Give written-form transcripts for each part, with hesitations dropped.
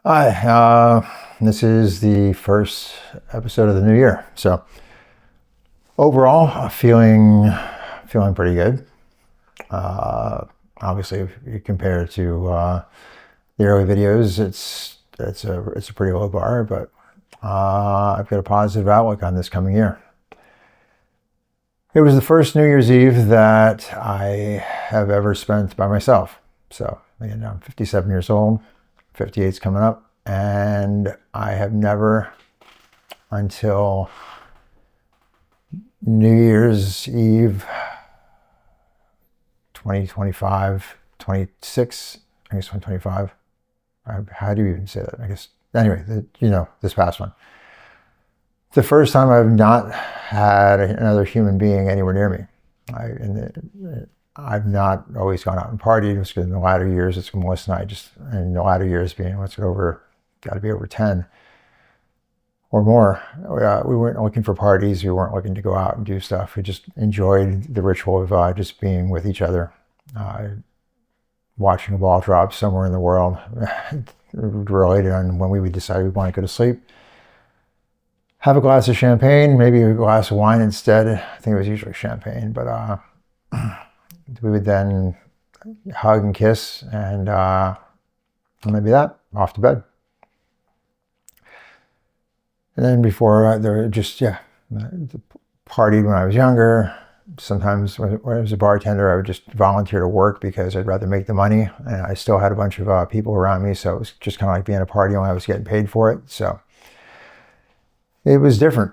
Hi, this is the first episode of the new year. So overall, feeling pretty good. Obviously, if you compare it to the early videos, it's a pretty low bar, but I've got a positive outlook on this coming year. It was the first New Year's Eve that I have ever spent by myself. So again, I'm 57 years old. 58's coming up, and I have never until New Year's Eve 2025, 26, I guess 2025. How do you even say that? I guess, anyway, this past one. The first time I've not had another human being anywhere near me. I've not always gone out and partied. It's in the latter years, it's Melissa and I in the latter years being, got to be over 10 or more. We weren't looking for parties. We weren't looking to go out and do stuff. We just enjoyed the ritual of just being with each other, watching a ball drop somewhere in the world, related on when we would decide we want to go to sleep. Have a glass of champagne, maybe a glass of wine instead. I think it was usually champagne, but we would then hug and kiss, and maybe that, off to bed. And then before, partied when I was younger. Sometimes when I was a bartender, I would just volunteer to work because I'd rather make the money, and I still had a bunch of people around me, so it was just kind of like being a party when I was getting paid for it. So it was different.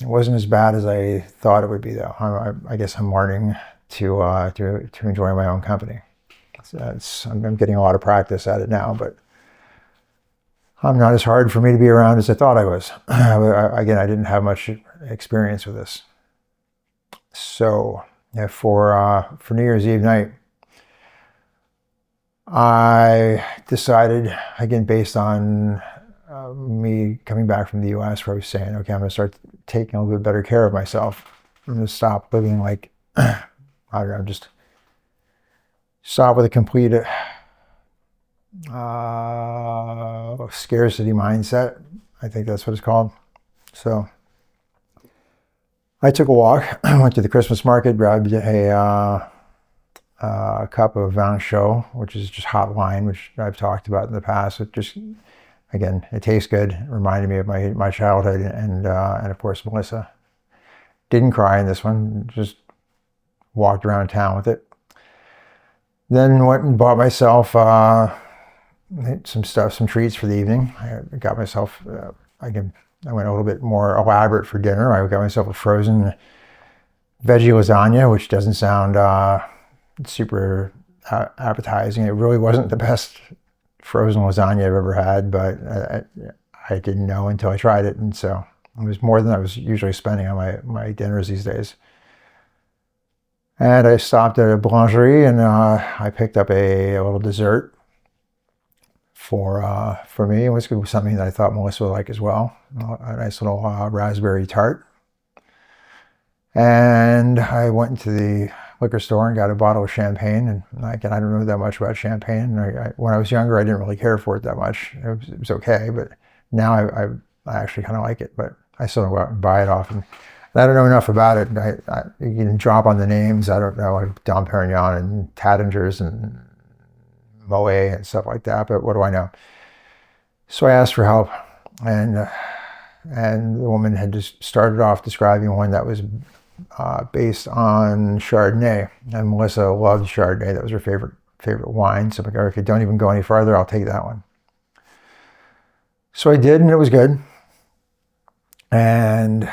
It wasn't as bad as I thought it would be, though. I guess I'm learning to enjoy my own company. So I'm getting a lot of practice at it now, but I'm not as hard for me to be around as I thought I was. Again, I didn't have much experience with this. So for New Year's Eve night, I decided, again, based on me coming back from the US, where I was saying, okay, I'm going to start taking a little bit better care of myself. I'm going to stop living like, I don't know, just stop with a complete scarcity mindset. I think that's what it's called. So I took a walk, went to the Christmas market, grabbed a cup of vin chaud, which is just hot wine, which I've talked about in the past. It just, again, it tastes good. It reminded me of my childhood, and of course Melissa. Didn't cry in this one, just walked around town with it. Then went and bought myself some treats for the evening. I got myself, I went a little bit more elaborate for dinner. I got myself a frozen veggie lasagna, which doesn't sound super appetizing. It really wasn't the best frozen lasagna I've ever had, but I didn't know until I tried it, and so it was more than I was usually spending on my dinners these days. And I stopped at a boulangerie, and I picked up a little dessert for me. It was something that I thought Melissa would like as well. A nice little raspberry tart. And I went into the liquor store and got a bottle of champagne. And again, I don't know that much about champagne. When I was younger, I didn't really care for it that much. It was okay, but now I actually kind of like it. But I still don't go out and buy it often. I don't know enough about it. You can drop on the names. I don't know, like Dom Perignon and Tattingers and Moet and stuff like that, but what do I know? So I asked for help, and the woman had just started off describing one that was based on Chardonnay, and Melissa loved Chardonnay. That was her favorite wine. So I'm like, okay, don't even go any farther. I'll take that one. So I did, and it was good. And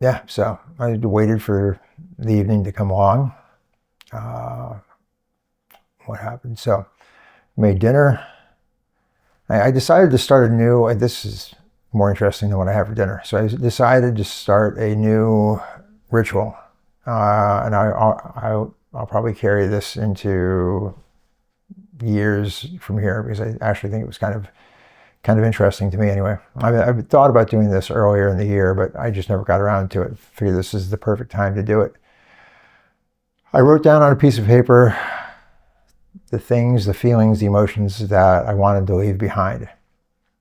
yeah, so I waited for the evening to come along. What happened? So made dinner. I decided to start a new, this is more interesting than what I have for dinner. So I decided to start a new ritual. And I'll probably carry this into years from here, because I actually think it was kind of interesting to me anyway. I've thought about doing this earlier in the year, but I just never got around to it. Figured this is the perfect time to do it. I wrote down on a piece of paper the things, the feelings, the emotions that I wanted to leave behind.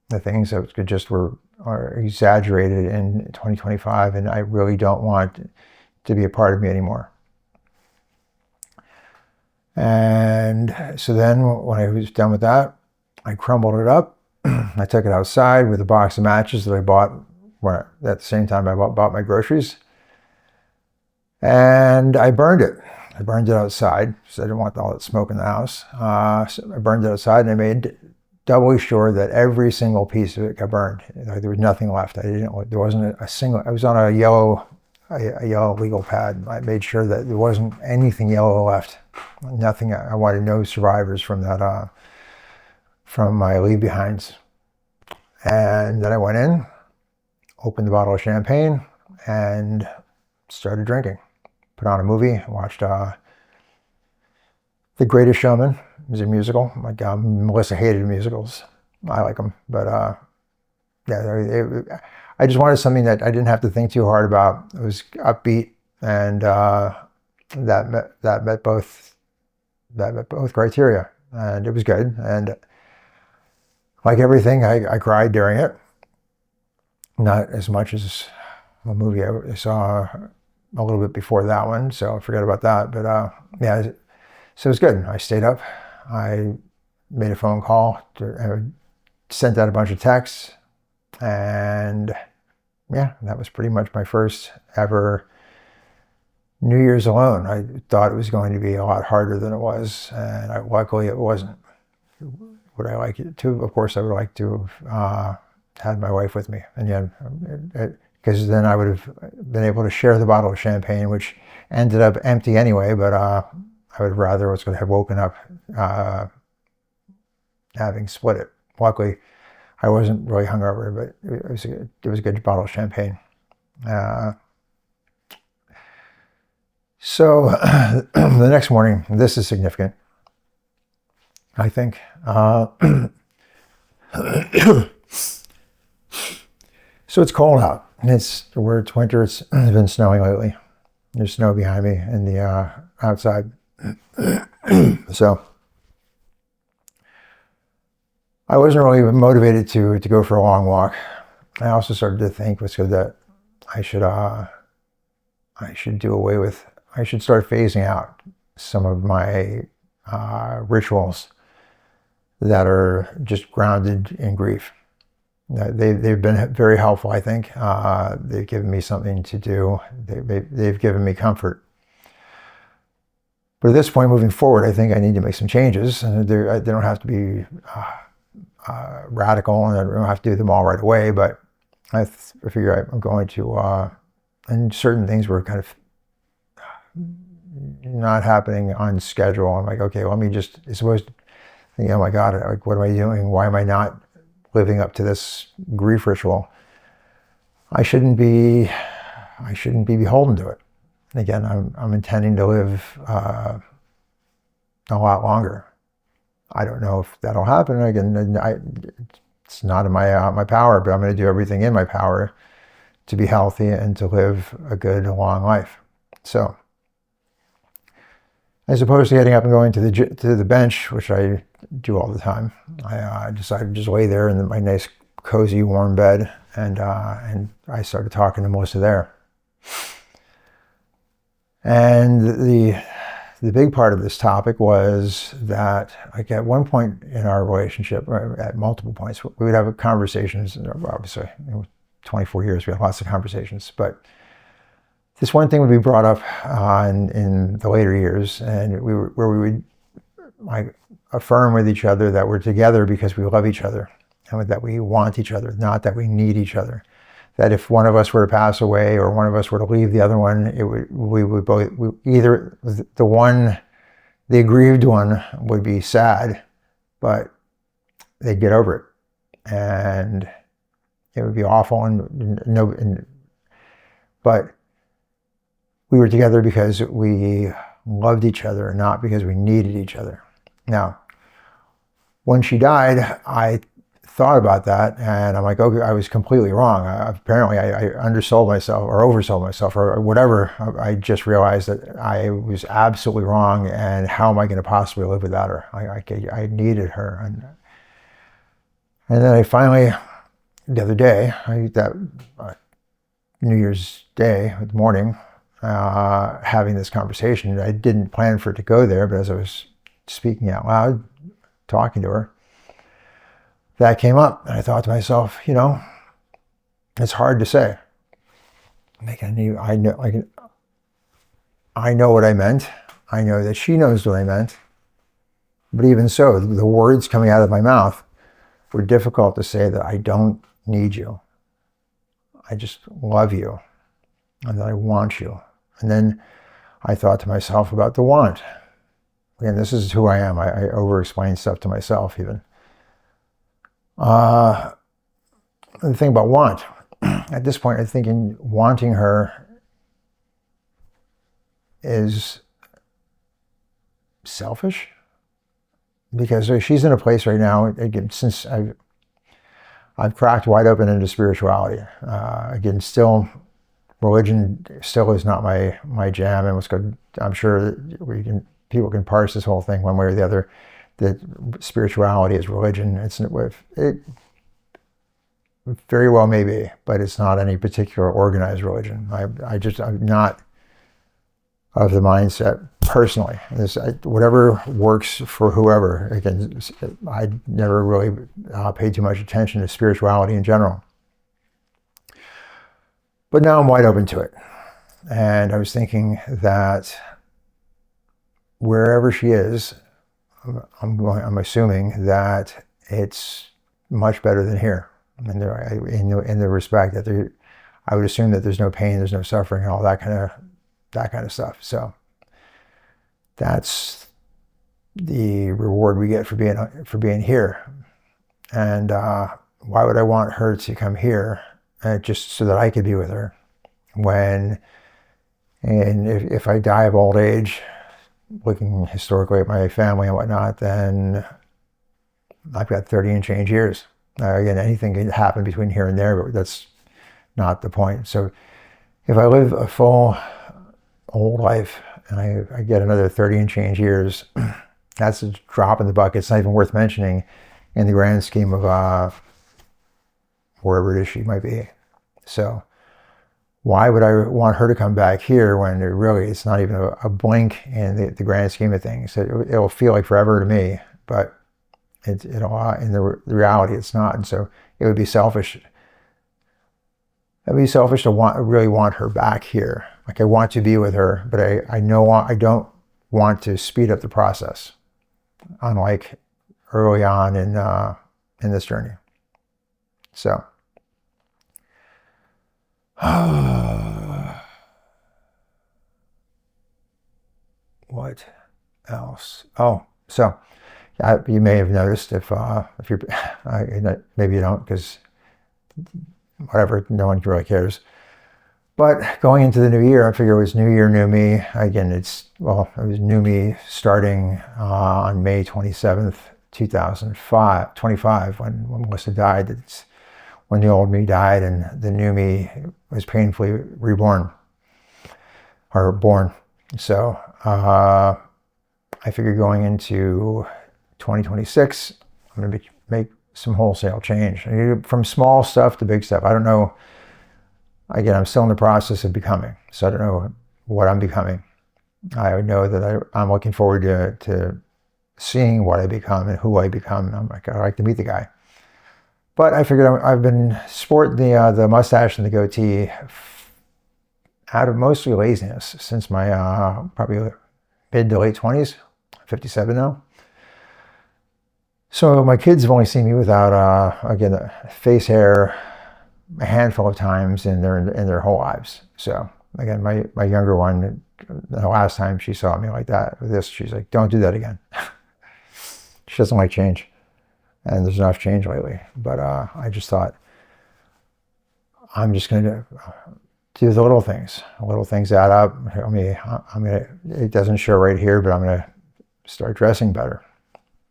The things that just are exaggerated in 2025, and I really don't want to be a part of me anymore. And so then when I was done with that, I crumbled it up. I took it outside with a box of matches that I bought at the same time I bought my groceries. And I burned it. I burned it outside because I didn't want all that smoke in the house. So I burned it outside, and I made doubly sure that every single piece of it got burned. There was nothing left. There wasn't a single. I was on a yellow legal pad. I made sure that there wasn't anything yellow left. Nothing. I wanted no survivors from that. From my leave behinds. And then I went in, opened the bottle of champagne, and started drinking. Put on a movie, watched The Greatest Showman. It was a musical. Melissa hated musicals. I like them, but I just wanted something that I didn't have to think too hard about. It was upbeat, and that met both criteria, and it was good. And like everything, I cried during it. Not as much as a movie I saw a little bit before that one, so I forgot about that. But yeah, so it was good. I stayed up. I made a phone call, sent out a bunch of texts, and yeah, that was pretty much my first ever New Year's alone. I thought it was going to be a lot harder than it was, and luckily it wasn't. Would I like it to? Of course, I would like to have had my wife with me, and yeah, because then I would have been able to share the bottle of champagne, which ended up empty anyway. But I would rather have woken up having split it. Luckily, I wasn't really hungover, but it was a good bottle of champagne. So the next morning, this is significant, I think. So it's cold out. It's winter. It's been snowing lately. There's snow behind me in the outside. So I wasn't really motivated to go for a long walk. I also started to think that I should start phasing out some of my rituals that are just grounded in grief. They've been very helpful, I think. They've given me something to do. They've given me comfort. But at this point, moving forward, I think I need to make some changes. And they don't have to be radical, and I don't have to do them all right away. But I figure I'm going to, and certain things were kind of not happening on schedule. I'm like, okay, it's supposed to, oh my God, like, what am I doing? Why am I not living up to this grief ritual? I shouldn't be beholden to it. Again, I'm intending to live a lot longer. I don't know if that'll happen. Again, it's not in my power, but I'm going to do everything in my power to be healthy and to live a good, long life. So, as opposed to getting up and going to the bench, which I do all the time, I decided to just lay there in my nice, cozy, warm bed, and I started talking to Melissa there. And the big part of this topic was that, like, at one point in our relationship, or at multiple points, we would have conversations. Obviously, 24 years, we had lots of conversations, but this one thing would be brought up in the later years, and we would like affirm with each other that we're together because we love each other, and that we want each other, not that we need each other. That if one of us were to pass away or one of us were to leave the other one, the aggrieved one would be sad, but they'd get over it, and it would be awful, but we were together because we loved each other, not because we needed each other. Now, when she died, I thought about that, and I'm like, okay, I was completely wrong. Apparently, I undersold myself or oversold myself or whatever. I just realized that I was absolutely wrong, and how am I going to possibly live without her? I needed her, and then I finally, the other day, that New Year's Day morning, having this conversation. I didn't plan for it to go there, but as I was speaking out loud, talking to her, that came up, and I thought to myself, it's hard to say. I know what I meant. I know that she knows what I meant. But even so, the words coming out of my mouth were difficult to say that I don't need you. I just love you, and that I want you. And then I thought to myself about the want. Again, this is who I am. I over-explain stuff to myself even. The thing about want, at this point, I'm thinking wanting her is selfish, because she's in a place right now, again, since I've cracked wide open into spirituality. Again, still, religion still is not my jam, and what's good, I'm sure that people can parse this whole thing one way or the other, that spirituality is religion. It very well may be, but it's not any particular organized religion. I'm not of the mindset personally. Whatever works for whoever. Again, I never really paid too much attention to spirituality in general. But now I'm wide open to it. And I was thinking that wherever she is, I'm assuming that it's much better than here. In the respect that I would assume that there's no pain, there's no suffering, and all that kind of stuff. So that's the reward we get for being here. And why would I want her to come here just so that I could be with her? And if I die of old age, looking historically at my family and whatnot, then I've got 30 and change years. Again, anything can happen between here and there, but that's not the point. So if I live a full old life and I get another 30 and change years, that's a drop in the bucket. It's not even worth mentioning in the grand scheme of wherever it is she might be. So why would I want her to come back here when it's not even a blink in the grand scheme of things? It'll feel like forever to me, but in the reality, it's not. And so it would be selfish. It'd be selfish to really want her back here. Like, I want to be with her, but I know I don't want to speed up the process, unlike early on in this journey. So, what else? Oh, so. You may have noticed if you're, maybe you don't, because whatever, no one really cares. But going into the new year, I figure it was New Year, New Me. Again, it was New Me starting on May 27th, 2025, when Melissa died. It's when the old me died and the new me was painfully reborn, or born. So I figure going into 2026, I'm going to make some wholesale change. From small stuff to big stuff. I don't know. Again, I'm still in the process of becoming. So I don't know what I'm becoming. I know that I'm looking forward to seeing what I become and who I become. I'd like to meet the guy. But I figured I've been sporting the mustache and the goatee out of mostly laziness since my probably mid to late 20s, 57 now. So my kids have only seen me without, again, face hair a handful of times in their whole lives. So again, my younger one, the last time she saw me like that, with this, she's like, don't do that again. She doesn't like change. And there's enough change lately. But I just thought, I'm just going to do the little things. Little things add up. It doesn't show right here, but I'm going to start dressing better.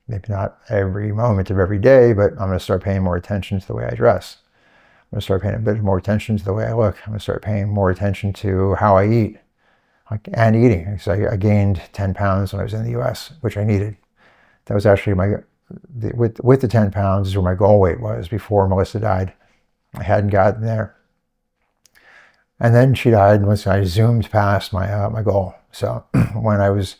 maybe not every moment of every day, but I'm going to start paying more attention to the way I dress. I'm going to start paying a bit more attention to the way I look. I'm going to start paying more attention to how I eat and eating. So I gained 10 pounds when I was in the US, which I needed. That was actually with the 10 pounds is where my goal weight was before Melissa died. I hadn't gotten there. And then she died once I zoomed past my goal. So when I was,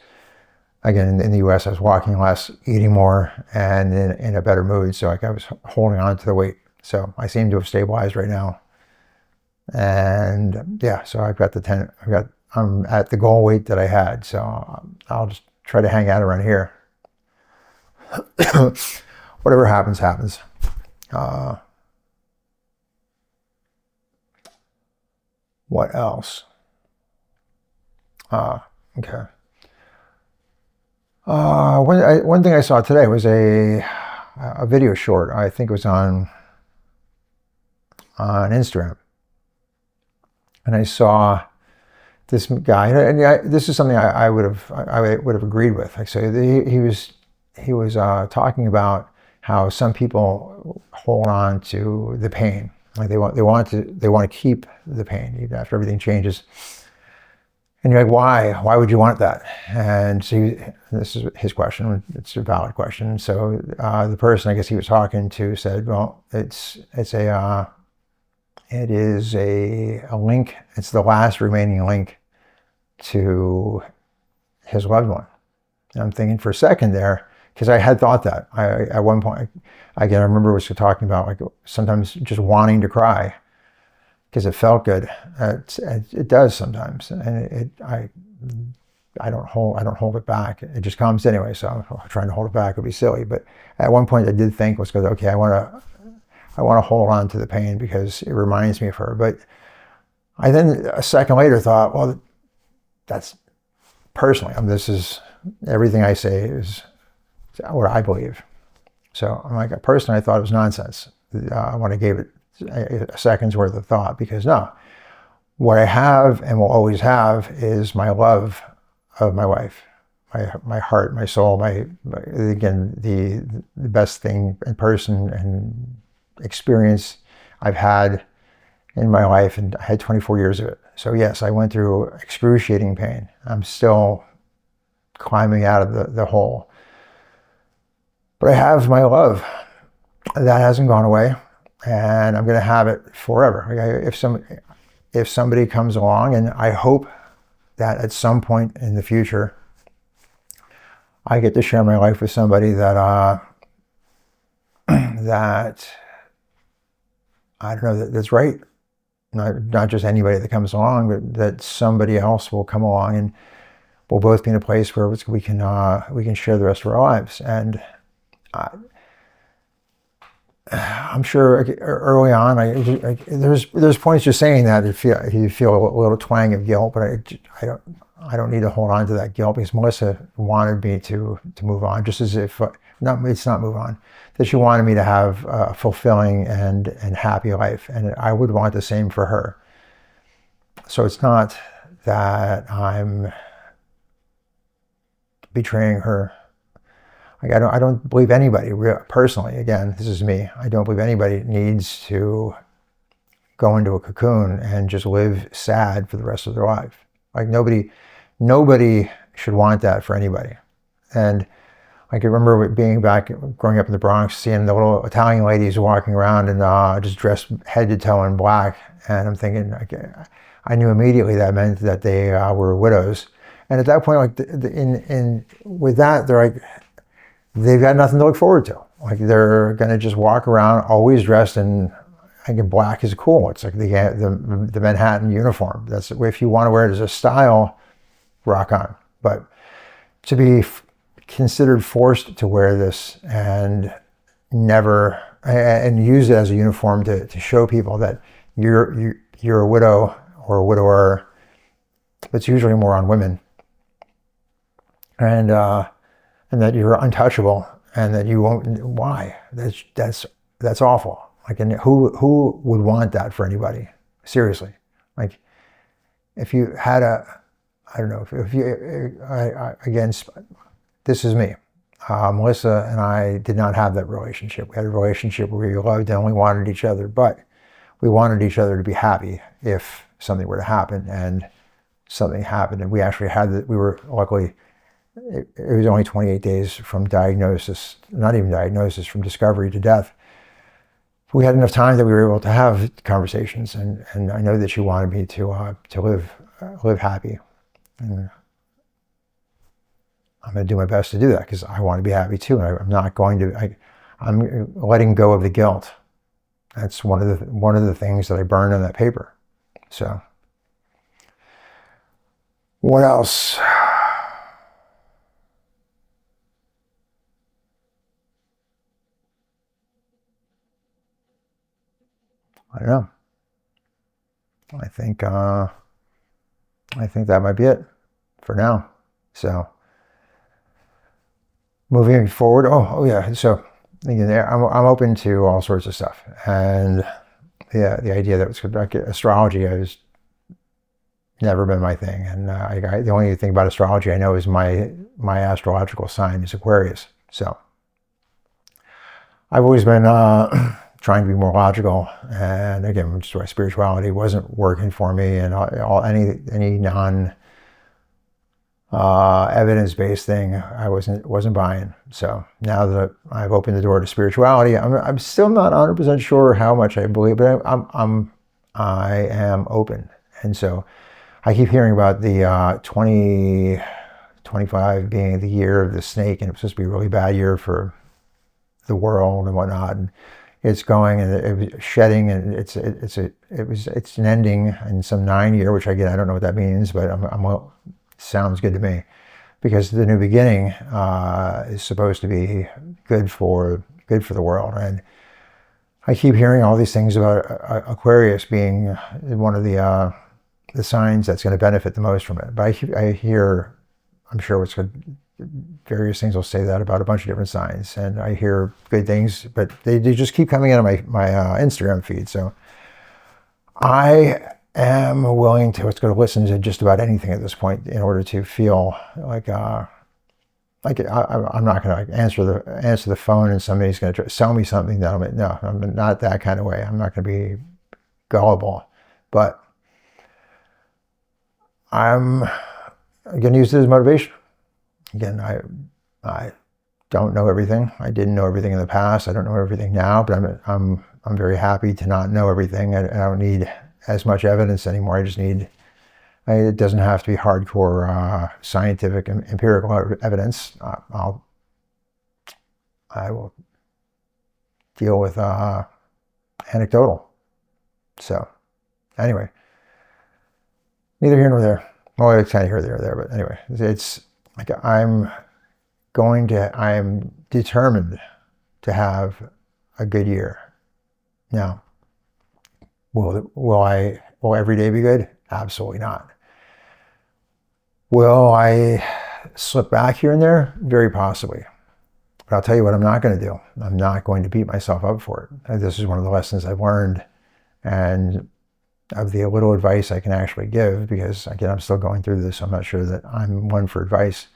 again, in the US, I was walking less, eating more, and in a better mood. So like I was holding on to the weight. So I seem to have stabilized right now. And yeah, so I'm at the goal weight that I had. So I'll just try to hang out around here. Whatever happens, happens. What else? Okay. One thing I saw today was a video short. I think it was on Instagram, and I saw this guy, and this is something I would have agreed with. Like, so he was talking about how some people hold on to the pain, like they want to keep the pain even after everything changes. And you're like, why would you want that? And so this is his question. It's a valid question. So the person I guess he was talking to said, well, it is a link. It's the last remaining link to his loved one. And I'm thinking for a second there, because I had thought that. At one point, again, I remember was talking about like sometimes just wanting to cry because it felt good. It does sometimes, and I don't hold it back. It just comes anyway. So trying to hold it back would be silly. But at one point, I did think was because okay, I want to hold on to the pain because it reminds me of her. But I then a second later thought, well, that's personally. This is everything I say is what I believe. So I'm like, personally, I thought it was nonsense when I gave it a second's worth of thought, because no, what I have and will always have is my love of my wife, my heart, my soul, again, the best thing in person and experience I've had in my life, and I had 24 years of it. So yes, I went through excruciating pain. I'm still climbing out of the hole. But I have my love. That hasn't gone away, and I'm going to have it forever. If somebody comes along, and I hope that at some point in the future, I get to share my life with somebody that that I don't know, that's right. Not just anybody that comes along, but that somebody else will come along, and we'll both be in a place where we can share the rest of our lives. And I'm sure early on, there's points just saying that you feel a little twang of guilt, but I don't need to hold on to that guilt, because Melissa wanted me to move on, just as if it's not move on, that she wanted me to have a fulfilling and happy life, and I would want the same for her. So it's not that I'm betraying her. Like I don't believe anybody, personally, again, this is me, I don't believe anybody needs to go into a cocoon and just live sad for the rest of their life. Like nobody should want that for anybody. And I can remember growing up in the Bronx, seeing the little Italian ladies walking around and just dressed head to toe in black. And I'm thinking, okay, I knew immediately that meant that they were widows. And at that point, like with that, they're like, they've got nothing to look forward to. Like they're going to just walk around always dressed in, I think black is cool. It's like the Manhattan uniform. That's, if you want to wear it as a style, rock on. But to be considered forced to wear this and use it as a uniform to show people that you're a widow or a widower, it's usually more on women. And that you're untouchable, and that you won't. Why? That's awful. Like, and who would want that for anybody? Seriously, like if you had I don't know. If you again, this is me. Melissa and I did not have that relationship. We had a relationship where we loved and only wanted each other, but we wanted each other to be happy if something were to happen, and something happened. And we actually had that. We were luckily, it was only 28 days from diagnosis, not even diagnosis, from discovery to death. We had enough time that we were able to have conversations, and I know that she wanted me to live happy, and I'm going to do my best to do that because I want to be happy too. And I'm not going to. I'm letting go of the guilt. That's one of the things that I burned on that paper. So, what else? I don't know. I think that might be it for now. So, moving forward. Oh yeah. So, again, I'm open to all sorts of stuff, and yeah, the idea that it's like astrology has never been my thing, and the only thing about astrology I know is my astrological sign is Aquarius. So I've always been trying to be more logical, and again, just why spirituality wasn't working for me, and any non evidence-based thing I wasn't buying. So now that I've opened the door to spirituality, I'm still not 100% sure how much I believe, but I am open. And so I keep hearing about the 2025 being the year of the snake, and it was supposed to be a really bad year for the world and whatnot. And it's going, and it was shedding, and it's an ending in some 9 year, which again I don't know what that means, but sounds good to me, because the new beginning is supposed to be good for the world. And I keep hearing all these things about Aquarius being one of the signs that's going to benefit the most from it. But I hear, I'm sure what's good, various things will say that about a bunch of different signs, and I hear good things, but they just keep coming out of my Instagram feed. So I am willing to listen to just about anything at this point in order to feel like I'm not going to answer the phone and somebody's going to sell me something that I'm not that kind of way. I'm not going to be gullible, but I'm going to use it as motivation. Again, I don't know everything. I didn't know everything in the past. I don't know everything now, but I'm very happy to not know everything. I don't need as much evidence anymore. I just need, it doesn't have to be hardcore scientific and empirical evidence. I will deal with anecdotal. So anyway, neither here nor there. Well, it's kind of here, there, but anyway, it's like I'm determined to have a good year. Now, will every day be good? Absolutely not. Will I slip back here and there? Very possibly. But I'll tell you what I'm not going to do. I'm not going to beat myself up for it. And this is one of the lessons I've learned, and of the little advice I can actually give, because again, I'm still going through this. I'm not sure that I'm one for advice,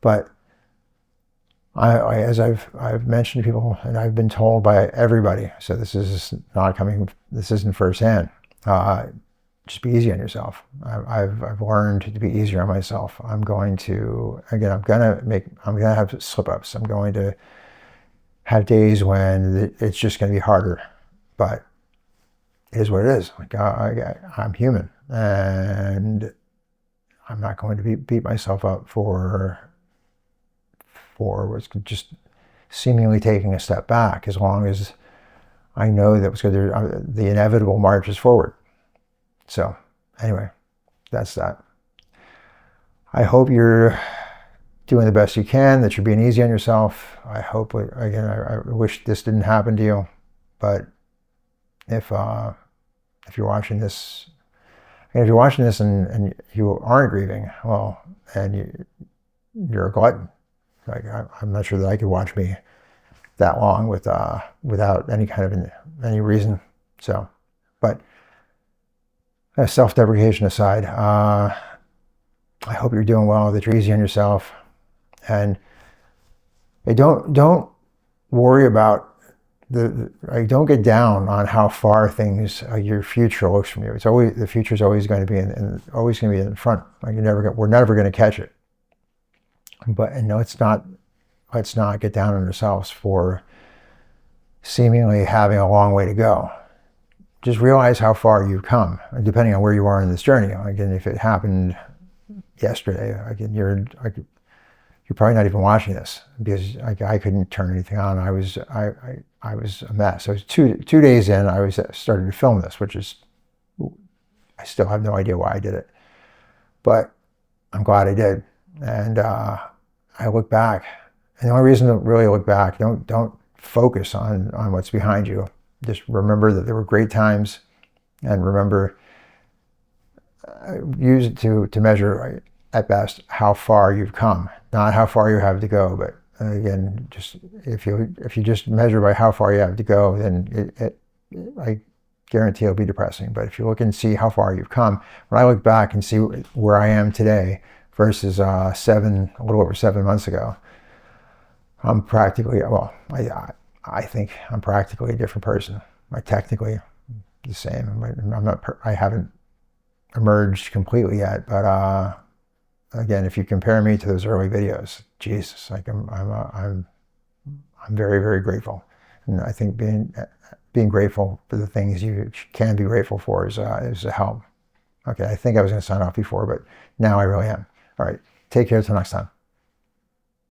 but as I've mentioned to people, and I've been told by everybody, so this isn't firsthand. Just be easy on yourself. I've learned to be easier on myself. I'm going to have slip ups. I'm going to have days when it's just going to be harder, but it is what it is. Like I'm human, and I'm not going to beat myself up for what's just seemingly taking a step back, as long as I know that the inevitable marches forward. So anyway, that's that. I hope you're doing the best you can, that you're being easy on yourself. I hope, again, I wish this didn't happen to you, but if you're watching this, and and you aren't grieving, well, and you're a glutton. Like, I'm not sure that I could watch me that long without any kind of any reason. So, but self-deprecation aside, I hope you're doing well, that you're easy on yourself, and Hey, don't worry about don't get down on how far things your future looks from you. It's always the future is always going to be always going to be in front. Like we're never going to catch it. But and no, it's not. Let's not get down on ourselves for seemingly having a long way to go. Just realize how far you've come, depending on where you are in this journey. Again, if it happened yesterday, again, you're probably not even watching this because I couldn't turn anything on. I was a mess. So two days in, I started to film this, which is I still have no idea why I did it, but I'm glad I did. And I look back, and the only reason to really look back, don't focus on what's behind you. Just remember that there were great times, and remember use it to measure at best how far you've come, not how far you have to go. But again, just if you just measure by how far you have to go, then I guarantee it'll be depressing. But if you look and see how far you've come, when I look back and see where I am today versus a little over 7 months ago, I'm practically, well, I think I'm practically a different person. I'm technically the same. I haven't emerged completely yet, but again, if you compare me to those early videos, Jesus, like I'm very, very grateful. And I think being grateful for the things you can be grateful for is a help. Okay, I think I was going to sign off before, but now I really am. All right, take care until next time.